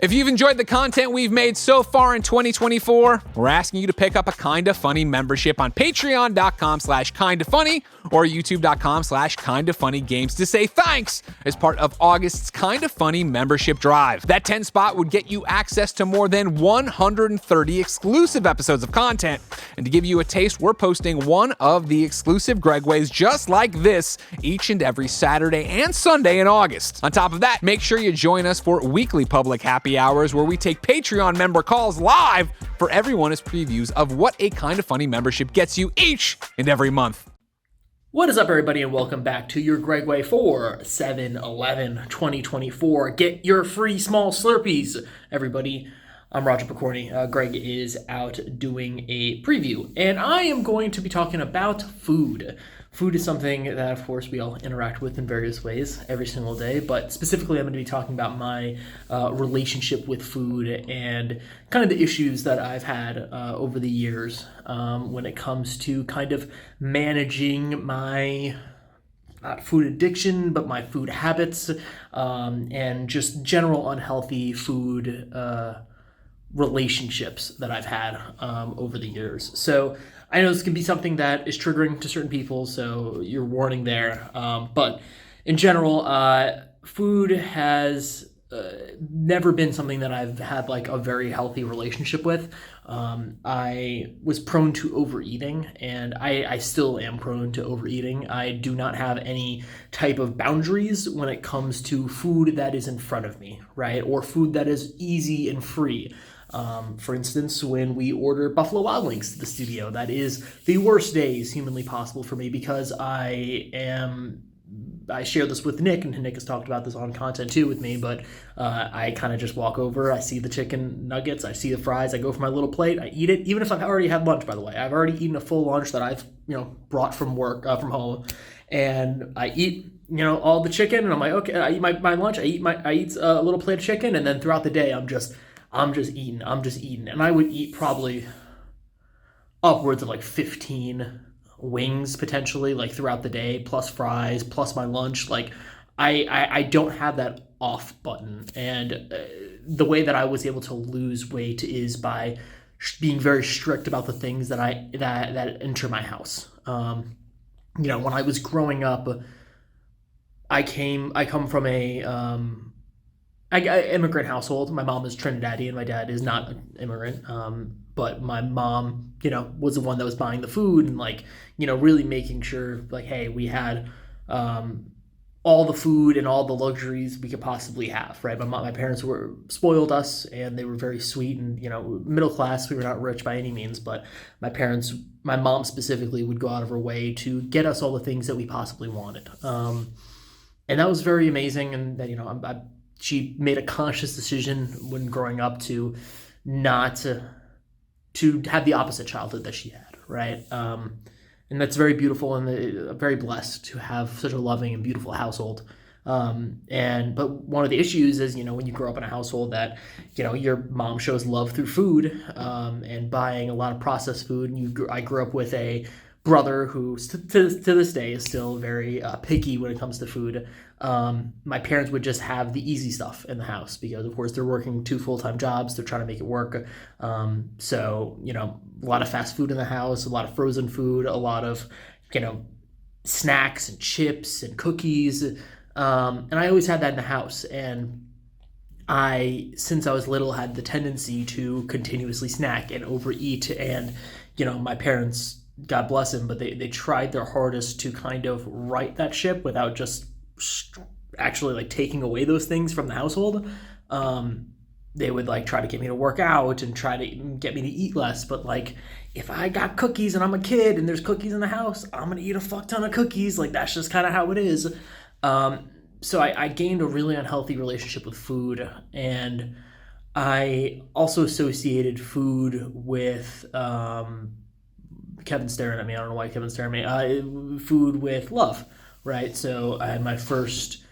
If you've enjoyed the content we've made so far in 2024, we're asking you to pick up a Kinda Funny membership on patreon.com/kindafunny or youtube.com/kindafunnygames to say thanks as part of August's Kinda Funny membership drive. That 10 spot would get you access to more than 130 exclusive episodes of content. And to give you a taste, we're posting one of the exclusive Gregways just like this each and every Saturday and Sunday in August. On top of that, make sure you join us for weekly public happy hours where we take Patreon member calls live for everyone as previews of what a Kinda Funny membership gets you each and every month. What is up, everybody, and welcome back to your Gregway for 7/11/2024. Get your free small Slurpees, everybody. I'm Roger Picorni. Greg is out doing a preview, and I am going to be talking about food. Food is something that, of course, we all interact with in various ways every single day, but specifically I'm going to be talking about my relationship with food and kind of the issues that I've had over the years when it comes to kind of managing my not food addiction, but my food habits and just general unhealthy food relationships that I've had over the years. So I know this can be something that is triggering to certain people, so you're warning there. But in general, food has never been something that I've had like a very healthy relationship with. I was prone to overeating, and I still am prone to overeating. I do not have any type of boundaries when it comes to food that is in front of me, right? Or food that is easy and free. For instance, when we order Buffalo Wild Wings to the studio, that is the worst days humanly possible for me because I share this with Nick, and Nick has talked about this on content too with me, but I kind of just walk over, I see the chicken nuggets, I see the fries, I go for my little plate, I eat it, even if I've already had lunch, by the way. I've already eaten a full lunch that I've, brought from work, from home, and I eat, all the chicken, and I'm like, okay, I eat my lunch, I eat a little plate of chicken, and then throughout the day, I'm just eating. And I would eat probably upwards of like 15 wings potentially, like throughout the day, plus fries, plus my lunch. Like I don't have that off button. And the way that I was able to lose weight is by being very strict about the things that that enter my house. When I was growing up, I come from a immigrant household. My mom is Trinidadian. My dad is not an immigrant. But my mom, was the one that was buying the food and really making sure hey, we had all the food and all the luxuries we could possibly have, right? My parents spoiled us, and they were very sweet and, middle class. We were not rich by any means, but my mom specifically would go out of her way to get us all the things that we possibly wanted. And that was very amazing. And that, she made a conscious decision when growing up to not to have the opposite childhood that she had, right? And that's very beautiful, and I'm very blessed to have such a loving and beautiful household. But one of the issues is, when you grow up in a household that, your mom shows love through food and buying a lot of processed food. And I grew up with a brother who to this day is still very picky when it comes to food. My parents would just have the easy stuff in the house because, of course, they're working 2 full-time jobs. They're trying to make it work. So, a lot of fast food in the house, a lot of frozen food, a lot of, snacks and chips and cookies. And I always had that in the house. And since I was little, had the tendency to continuously snack and overeat. And, my parents, God bless him, but they tried their hardest to kind of right that ship without just actually taking away those things from the household. They would try to get me to work out and try to get me to eat less. But if I got cookies and I'm a kid and there's cookies in the house, I'm going to eat a fuck ton of cookies. That's just kind of how it is. So I gained a really unhealthy relationship with food. And I also associated food with, Kevin's staring at me. I don't know why Kevin's staring at me. Food with love, right? So I had my first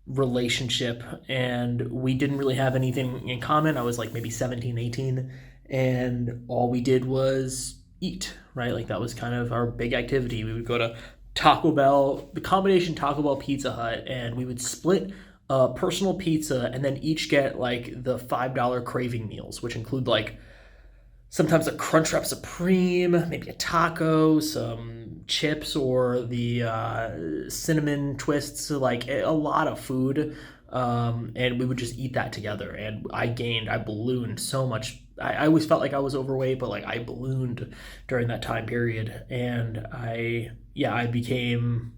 relationship, and we didn't really have anything in common. I was maybe 17, 18, and all we did was eat, right? That was kind of our big activity. We would go to Taco Bell, the combination Taco Bell Pizza Hut, and we would split a personal pizza, and then each get like the $5 craving meals, which include like sometimes a Crunchwrap Supreme, maybe a taco, some chips, or the cinnamon twists, like a lot of food. And we would just eat that together. And I ballooned so much. I always felt like I was overweight, but like I ballooned during that time period. And I became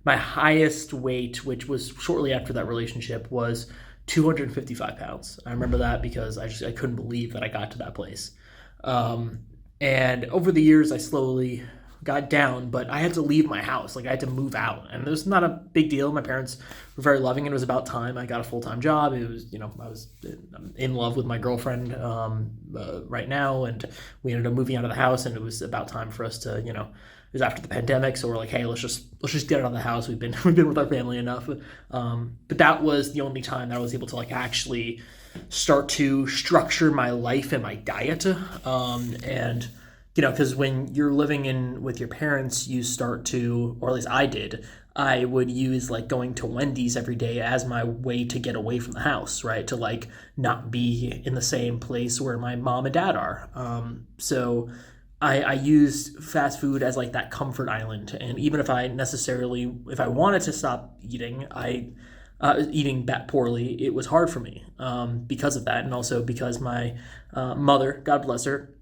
my highest weight, which was shortly after that relationship, was 255 pounds. I remember that because I couldn't believe that I got to that place. And over the years, I slowly got down, but I had to leave my house. Like I had to move out, and it was not a big deal. My parents were very loving, and it was about time. I got a full-time job. It was, I was in love with my girlfriend right now, and we ended up moving out of the house, and it was about time for us to, it was after the pandemic, so we're like, hey, let's just get it out of the house. We've been with our family enough. But that was the only time that I was able to like actually start to structure my life and my diet. And because when you're living with your parents, you start to, or at least I did, I would use like going to Wendy's every day as my way to get away from the house, right? To like not be in the same place where my mom and dad are. So I used fast food as like that comfort island. And even if I wanted to stop eating, eating that poorly, it was hard for me because of that. And also because my mother, God bless her,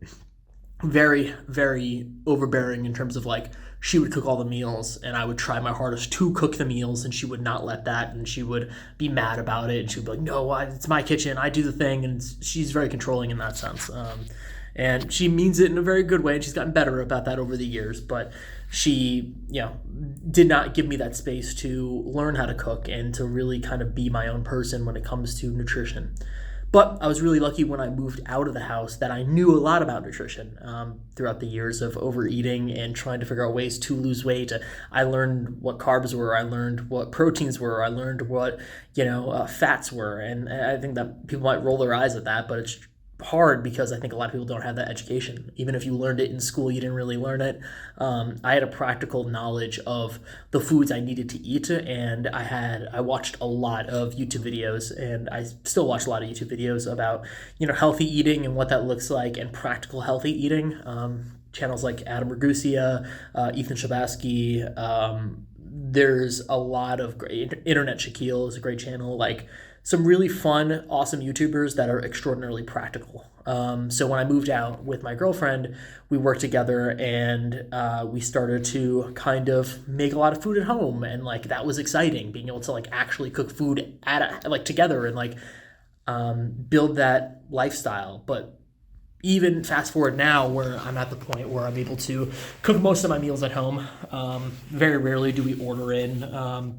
very, very overbearing in terms of like, she would cook all the meals and I would try my hardest to cook the meals, and she would not let that, and she would be mad about it, and she would be like, no, it's my kitchen, I do the thing. And she's very controlling in that sense. And she means it in a very good way, and she's gotten better about that over the years, but she, did not give me that space to learn how to cook and to really kind of be my own person when it comes to nutrition. But I was really lucky when I moved out of the house that I knew a lot about nutrition throughout the years of overeating and trying to figure out ways to lose weight. I learned what carbs were. I learned what proteins were. I learned what, fats were. And I think that people might roll their eyes at that, but it's hard because I think a lot of people don't have that education. Even if you learned it in school, you didn't really learn it. I had a practical knowledge of the foods I needed to eat, and I watched a lot of YouTube videos, and I still watch a lot of YouTube videos about healthy eating and what that looks like, and practical healthy eating. Channels like Adam Ragusea, Ethan Shabasky. There's a lot of great Internet. Shaquille is a great channel. Like some really fun, awesome YouTubers that are extraordinarily practical. So when I moved out with my girlfriend, we worked together, and we started to kind of make a lot of food at home, and like that was exciting, being able to like actually cook food together and like build that lifestyle. But even fast forward now, where I'm at the point where I'm able to cook most of my meals at home. Very rarely do we order in.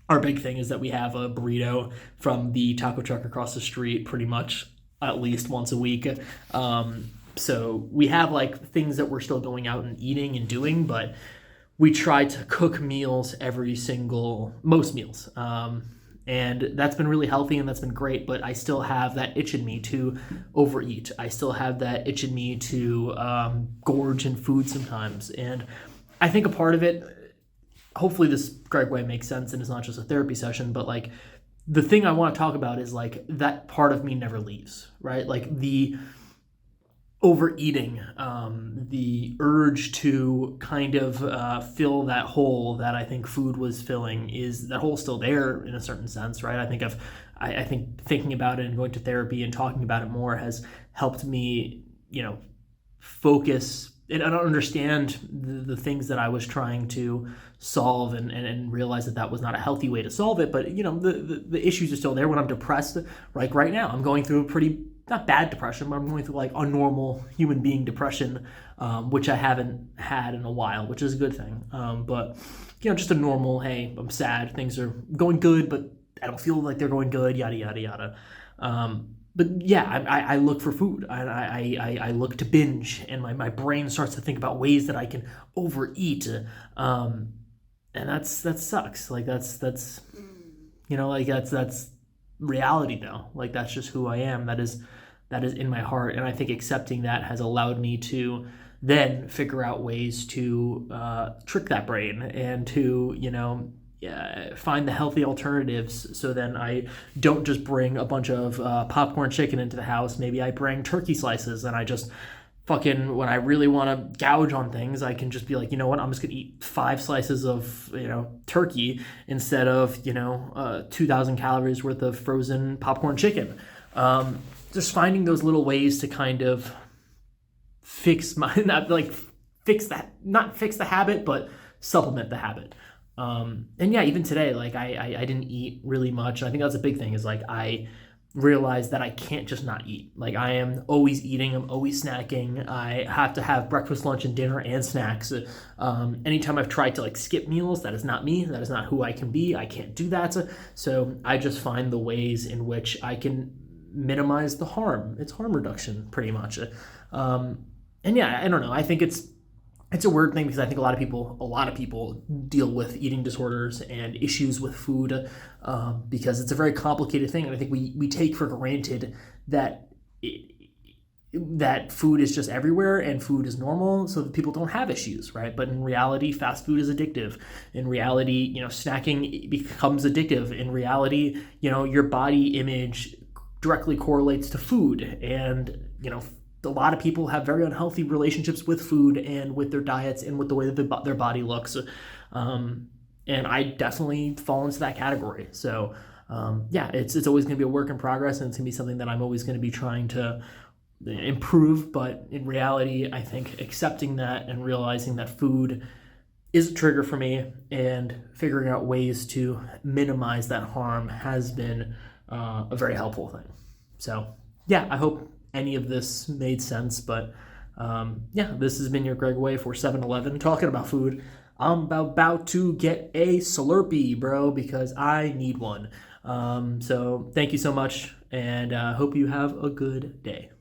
Our big thing is that we have a burrito from the taco truck across the street pretty much at least once a week. So we have like things that we're still going out and eating and doing, but we try to cook meals most meals. And that's been really healthy, and that's been great, but I still have that itch in me to overeat. I still have that itch in me to gorge in food sometimes. And I think a part of it, hopefully this Gregway makes sense and it's not just a therapy session, but like the thing I want to talk about is like that part of me never leaves, right? Like the overeating, the urge to kind of fill that hole that I think food was filling, is that hole still there in a certain sense, right? I think thinking about it and going to therapy and talking about it more has helped me, focus and I don't understand the things that I was trying to solve and realize that was not a healthy way to solve it. But, the issues are still there when I'm depressed. Like right now, I'm going through a pretty, not bad depression, but I'm going through like a normal human being depression, which I haven't had in a while, which is a good thing. But, just a normal, hey, I'm sad, things are going good, but I don't feel like they're going good, yada, yada, yada. But yeah, I look for food. I look to binge, and my brain starts to think about ways that I can overeat, and that sucks. Like that's reality though. Like that's just who I am. That is in my heart, and I think accepting that has allowed me to then figure out ways to trick that brain and to find the healthy alternatives. So then I don't just bring a bunch of popcorn chicken into the house. Maybe I bring turkey slices, and I just fucking, when I really want to gouge on things, I can just be like, you know what, I'm just gonna eat 5 slices of turkey instead of 2,000 calories worth of frozen popcorn chicken. Just finding those little ways to kind of fix not fix the habit, but supplement the habit. And yeah, even today, like I didn't eat really much. I think that's a big thing, is like I realized that I can't just not eat. Like I am always eating, I'm always snacking. I have to have breakfast, lunch, and dinner and snacks. Anytime I've tried to like skip meals, that is not me. That is not who I can be. I can't do that. So I just find the ways in which I can minimize the harm. It's harm reduction pretty much. And yeah, I don't know. I think it's a weird thing, because I think a lot of people deal with eating disorders and issues with food because it's a very complicated thing, and I think we take for granted that that food is just everywhere and food is normal, so that people don't have issues, right? But in reality, fast food is addictive. In reality, snacking becomes addictive. In reality, your body image directly correlates to food, and a lot of people have very unhealthy relationships with food and with their diets and with the way that their body looks. And I definitely fall into that category. So it's always going to be a work in progress, and it's going to be something that I'm always going to be trying to improve. But in reality, I think accepting that and realizing that food is a trigger for me, and figuring out ways to minimize that harm has been a very helpful thing. So yeah, I hope any of this made sense, but this has been your Gregway for 7-Eleven talking about food. I'm about to get a Slurpee, bro, because I need one. So thank you so much, and hope you have a good day.